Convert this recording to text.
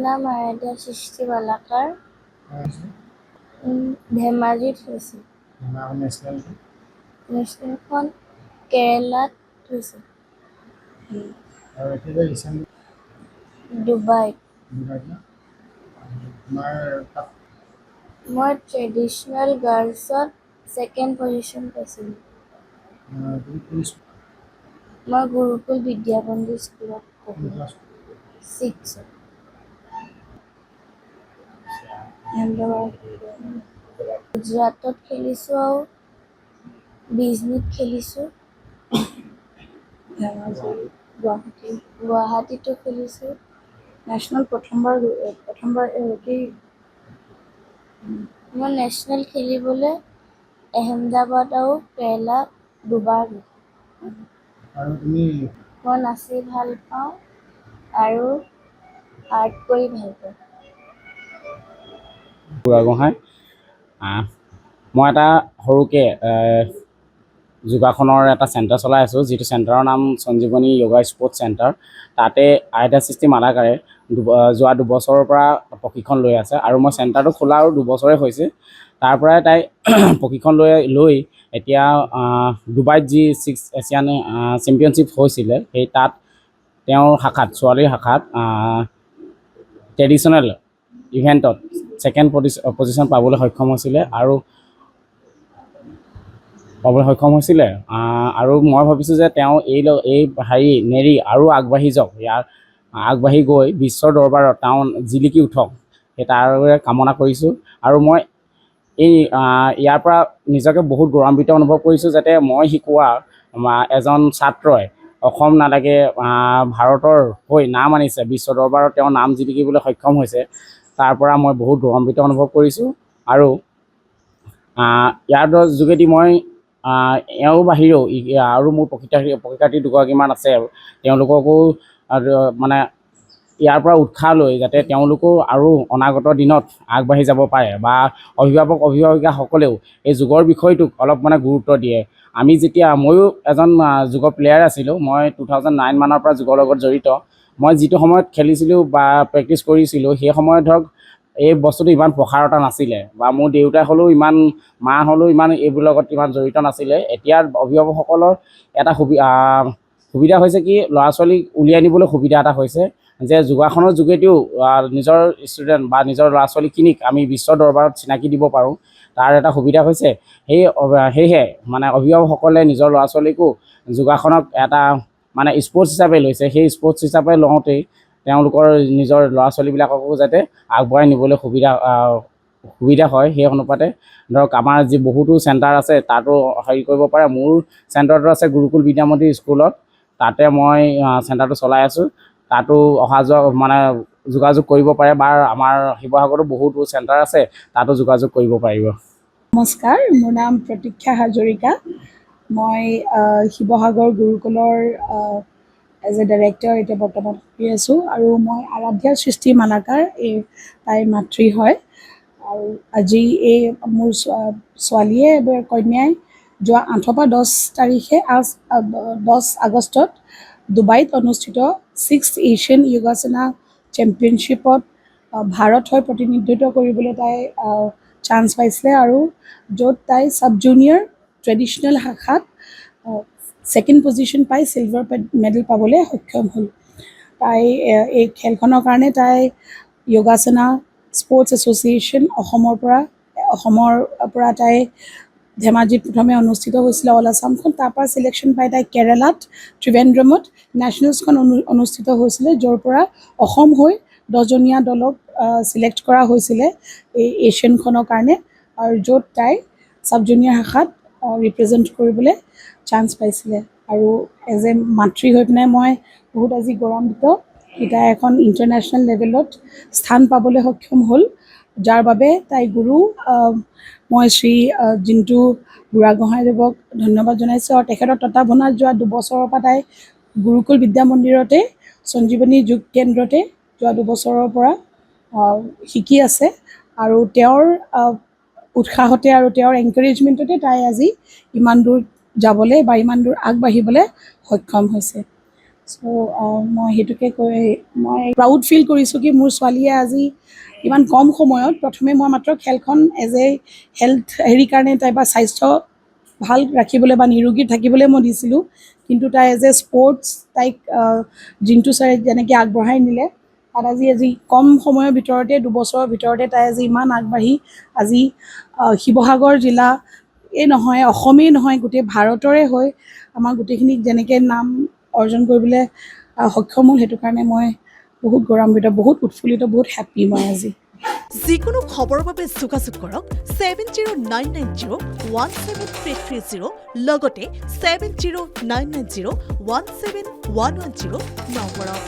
নাম আৰাধ্যা সৃষ্টি মালাকাৰ। ধেমাজিত হৈছে। নেশ্যনেলখন কেৰেলাত হৈছে। ডুবাইত। মই ট্ৰেডিশ্যনেল গাৰ্লছত 2nd পজিশ্যন পাইছিলোঁ। মই গুৰুকুল বিদ্যামন্দিৰ স্কুলত পঢ়ো। 6ত। গুজৰাটত খেলিছোঁ আৰু বিজনীত খেলিছোঁ। গুৱাহাটীতো খেলিছোঁ। নেশ্যনেল প্ৰথমবাৰ কি মই নেশ্যনেল খেলিবলৈ আহমেদাবাদ আৰু কেৰেলা দুবাৰ গৈছোঁ। মই নাচি ভাল পাওঁ আৰু আৰ্ট কৰি ভাল পাওঁ। বুঢ়াগোহাঁই। মই এটা সৰুকৈ যোগাসনৰ এটা চেণ্টাৰ চলাই আছোঁ, যিটো চেণ্টাৰৰ নাম সঞ্জীৱনী য়োগা স্পৰ্টছ চেণ্টাৰ। তাতে আৰাধ্যা সৃষ্টি মালাকাৰে যোৱা 2 বছৰৰ পৰা প্ৰশিক্ষণ লৈ আছে আৰু মই চেণ্টাৰটো খোলা আৰু 2 বছৰে হৈছে। তাৰ পৰাই তাই প্ৰশিক্ষণ লৈ এতিয়া ডুবাইত যি 6 এছিয়ান চেম্পিয়নশ্বিপ হৈছিলে, সেই তাত তেওঁৰ শাখাত ছোৱালীৰ শাখাত ট্ৰেডিশ্যনেল ইভেণ্টত 2nd পজিশ্যন পাবলৈ সক্ষম হৈছিলে আৰু মই ভাবিছোঁ যে তেওঁ এই নেৰি আৰু আগবাঢ়ি যাওক, আগবাঢ়ি গৈ বিশ্বৰ দৰবাৰত তেওঁ জিলিকি উঠক, সেই তাৰ কামনা কৰিছোঁ। আৰু মই ইয়াৰ পৰা নিজকে বহুত গৌৰৱান্বিত অনুভৱ কৰিছোঁ, যাতে মই শিকোৱা এজন ছাত্ৰই অসম নালাগে ভাৰতৰ হৈ নাম আনিছে, বিশ্ব দৰবাৰত তেওঁৰ নাম জিলিকিবলৈ সক্ষম হৈছে। তাৰ পৰা মই বহুত গৌৰৱান্বিত অনুভৱ কৰিছোঁ। আৰু ইয়াৰ যোগেদি মই এওঁৰ বাহিৰেও আৰু মোৰ প্ৰশিক্ষাৰ্থী দুগৰাকীমান আছে, তেওঁলোককো মানে ইয়াৰ পৰা উৎসাহ লৈ যাতে তেওঁলোকেও আৰু অনাগত দিনত আগবাঢ়ি যাব পাৰে বা অভিভাৱিকাসকলেও এই যোগৰ বিষয়টোক অলপ মানে গুৰুত্ব দিয়ে। ময়ো এজন যোগৰ প্লেয়াৰ আছিলোঁ। মই 2009 মানৰ পৰা যোগৰ লগত জড়িত। মই যিটো সময়ত খেলিছিলোঁ বা প্ৰেক্টিছ কৰিছিলোঁ, সেই সময়ত ধৰক এই বস্তুটো ইমান প্ৰসাৰতা নাছিলে বা মোৰ দেউতাই হ'লেও মা হ'লেও ইমান এইবোৰ লগত ইমান জড়িত নাছিলে। এতিয়া অভিভাৱকসকলৰ এটা সুবিধা হৈছে কি, ল'ৰা ছোৱালীক উলিয়াই নিবলৈ সুবিধা এটা হৈছে যে যোগাসনৰ যোগেদিও নিজৰ ষ্টুডেণ্ট বা নিজৰ ল'ৰা ছোৱালীখিনিক আমি বিশ্বৰ দৰবাৰত চিনাকি দিব পাৰোঁ, তাৰ এটা সুবিধা হৈছে। সেয়েহে মানে অভিভাৱকসকলে নিজৰ ল'ৰা ছোৱালীকো যোগাসনক এটা মানে স্পৰ্টছ হিচাপে লৈছে। সেই স্পৰ্টছ হিচাপে লওঁতেই তেওঁলোকৰ নিজৰ ল'ৰা ছোৱালীবিলাককো যাতে আগবঢ়াই নিবলৈ সুবিধা হয়। সেই অনুপাতে ধৰক আমাৰ যি বহুতো চেণ্টাৰ আছে, তাতো কৰিব পাৰে। মোৰ চেণ্টাৰটো আছে গুৰুকুল বিদ্যামন্দিৰ স্কুলত, তাতে মই চেণ্টাৰটো চলাই আছোঁ। তাতো অহা যোৱা মানে যোগাযোগ কৰিব পাৰে বা আমাৰ শিৱসাগৰতো বহুতো চেণ্টাৰ আছে, তাতো যোগাযোগ কৰিব পাৰিব। নমস্কাৰ, মোৰ নাম প্ৰতীক্ষা হাজৰিকা। মই শিৱসাগৰ গুৰুকুলৰ এজ এ ডাইৰেক্টৰ এতিয়া বৰ্তমান কৰি আছোঁ আৰু মই আৰাধ্যা সৃষ্টি মালাকাৰ তাইৰ মাতৃ হয়। আৰু আজি মোৰ ছোৱালীয়ে কন্যাই যোৱা 8 পৰা 10 তাৰিখে 10 আগষ্টত ডুবাইত অনুষ্ঠিত 6th এছিয়ান যোগাসনা চেম্পিয়নশ্বিপত ভাৰত হৈ প্ৰতিনিধিত্ব কৰিবলৈ তাই চান্স পাইছিলে আৰু য'ত তাই ছাব জুনিয়ৰ ট্ৰেডিশ্যনেল শাখাত 2nd পজিশ্যন পাই চিলভাৰ মেডেল পাবলৈ সক্ষম হ'ল। তাই এই খেলখনৰ কাৰণে তাই যোগাসনা স্পৰ্টছ এছ'চিয়েশ্যন অসমৰ পৰা তাই ধেমাজিত প্ৰথমে অনুষ্ঠিত হৈছিলে অল আছামখন, তাৰপৰা চিলেকশ্যন পাই তাই কেৰেলাত ত্ৰিভেন্দ্ৰমত নেশ্যনেলছখন অনুষ্ঠিত হৈছিলে, য'ৰ পৰা অসম হৈ 10জনীয়া দলক চিলেক্ট কৰা হৈছিলে এই এছিয়ানখনৰ কাৰণে, আৰু য'ত তাই ছাব জুনিয়ৰ শাখাত ৰিপ্ৰেজেণ্ট কৰিবলৈ চান্স পাইছিলে। আৰু এজ এ মাতৃ হৈ পিনে মই বহুত আজি গৌৰৱান্বিত কি তাই এখন ইণ্টাৰনেশ্যনেল লেভেলত স্থান পাবলৈ সক্ষম হ'ল, যাৰ বাবে তাই গুৰু মই শ্ৰী জিন্তু বুঢ়াগোহাঁইদেৱক ধন্যবাদ জনাইছোঁ। আৰু তেখেতৰ তত্বাৱধানত যোৱা 2 বছৰৰ পৰা তাই গুৰুকুল বিদ্যামন্দিৰতে সঞ্জীৱনী যোগ কেন্দ্ৰতে যোৱা 2 বছৰৰ পৰা শিকি আছে। আৰু তেওঁৰ উৎসাহতে আৰু তেওঁৰ এনকাৰেজমেণ্টতে তাই আজি ইমান দূৰ যাবলৈ বা ইমান দূৰ আগবাঢ়িবলৈ সক্ষম হৈছে। চ' মই সেইটোকে কৈ মই প্ৰাউড ফিল কৰিছোঁ কি মোৰ ছোৱালীয়ে আজি ইমান কম সময়ত প্ৰথমে মই মাত্ৰ খেলখন এজ এ হেল্থ কাৰণে তাই বা স্বাস্থ্য ভাল ৰাখিবলৈ বা নিৰোগী থাকিবলৈ মই দিছিলোঁ, কিন্তু তাই এজ এ স্পৰ্টছ তাইক জিন্তু ছাৰে যেনেকৈ আগবঢ়াই নিলে, তাত আজি কম সময়ৰ ভিতৰতে 2 বছৰৰ ভিতৰতে তাই আজি ইমান আগবাঢ়ি আজি শিৱসাগৰ জিলা নহয়, অসমেই নহয়, গোটেই ভাৰতৰে হৈ আমাৰ গোটেইখিনিক যেনেকৈ নাম অৰ্জন কৰিবলৈ সক্ষম হ'ল, সেইটো কাৰণে মই বহুত গৌৰৱান্বিত, বহুত উৎফুল্লিত, বহুত হেপ্পী মই আজি। যিকোনো খবৰৰ বাবে যোগাযোগ কৰক 7099017330 লগতে 7099017110 নম্বৰত।